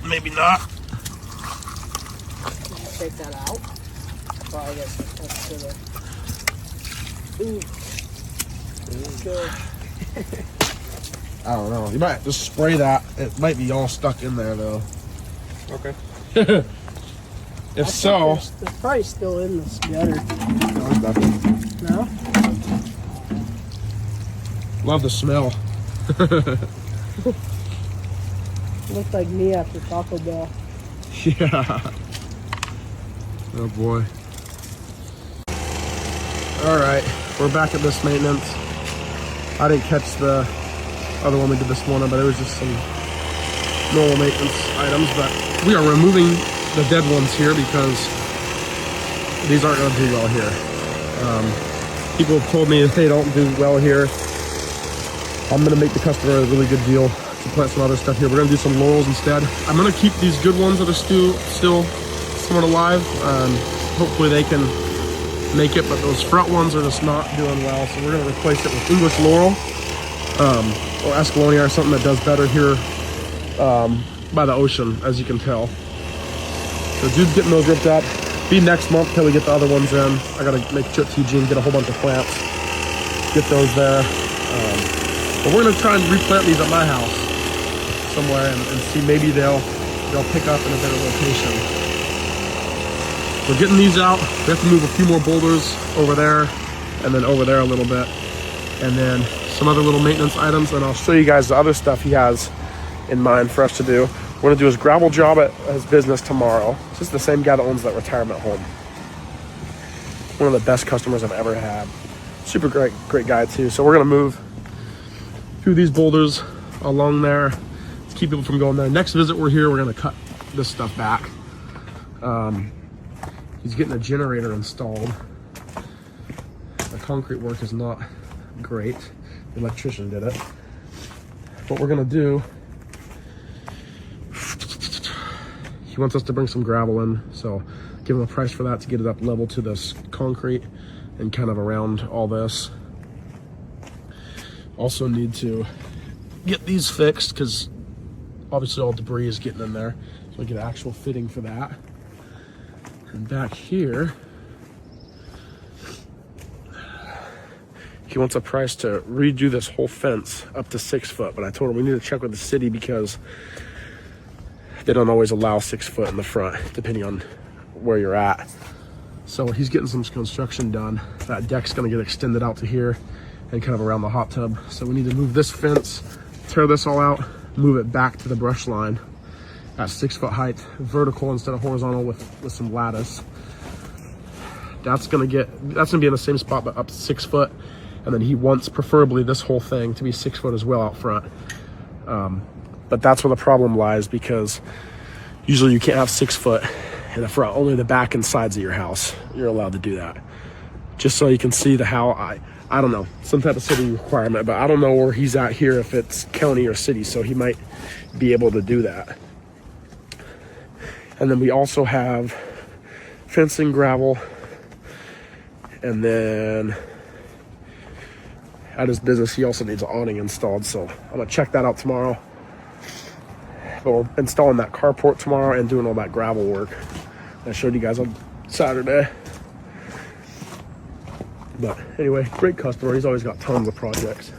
maybe not. Did you take that out? Well, I guess that's to the... Ooh. Good. I don't know. You might just spray that. It might be all stuck in there though. Okay. If so, There's probably still in the gutter. no, it's nothing. No? Love the smell. Looked like me after Taco Bell. Yeah. Oh boy. All right, we're back at this maintenance. I didn't catch the other one we did this morning, but it was just some normal maintenance items. But we are removing the dead ones here because these aren't going to do well here. People have told me if they don't do well here, I'm going to make the customer a really good deal to plant some other stuff here. We're going to do some laurels instead. I'm going to keep these good ones that are still somewhat alive. Hopefully they can make it, but those front ones are just not doing well. So we're going to replace it with English laurel or Escalonia or something that does better here by the ocean, as you can tell. So dude's getting those ripped up. Be next month till we get the other ones in. I gotta make a trip to Eugene, get a whole bunch of plants, get those there. But we're gonna try and replant these at my house somewhere and see maybe they'll pick up in a better location. We're getting these out. We have to move a few more boulders over there and then over there a little bit. And then some other little maintenance items, and I'll show you guys the other stuff he has in mind for us to do. We're gonna do his gravel job at his business tomorrow. This is the same guy that owns that retirement home. One of the best customers I've ever had. Super great guy too. So we're gonna move through these boulders along there to keep people from going there. Next visit we're here, we're gonna cut this stuff back. He's getting a generator installed. The concrete work is not great. The electrician did it. What we're gonna do, he wants us to bring some gravel in, so give him a price for that to get it up level to this concrete and kind of around all this. Also need to get these fixed because obviously all debris is getting in there. So I get an actual fitting for that. And back here, he wants a price to redo this whole fence up to 6 foot, but I told him we need to check with the city because they don't always allow 6 foot in the front, depending on where you're at. So he's getting some construction done. That deck's gonna get extended out to here and kind of around the hot tub. So we need to move this fence, tear this all out, move it back to the brush line at 6 foot height, vertical instead of horizontal with some lattice. That's gonna be in the same spot, but up 6 foot. And then he wants preferably this whole thing to be 6 foot as well out front. But that's where the problem lies because usually you can't have 6 foot in the front, only the back and sides of your house. You're allowed to do that. Just so you can see I don't know, some type of city requirement, but I don't know where he's at here, if it's county or city, so he might be able to do that. And then we also have fencing, gravel, and then at his business, he also needs an awning installed, so I'm gonna check that out tomorrow. But we're installing that carport tomorrow and doing all that gravel work I showed you guys on Saturday. But anyway, great customer. He's always got tons of projects.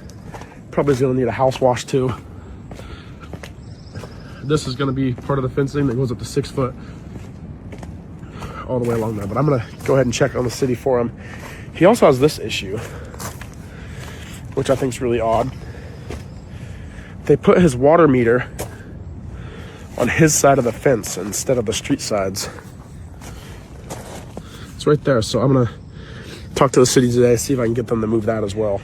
Probably is gonna need a house wash too. This is gonna be part of the fencing that goes up to 6 foot all the way along there. But I'm gonna go ahead and check on the city for him. He also has this issue, which I think is really odd. They put his water meter on his side of the fence instead of the street sides. It's right there, so I'm gonna talk to the city today, see if I can get them to move that as well.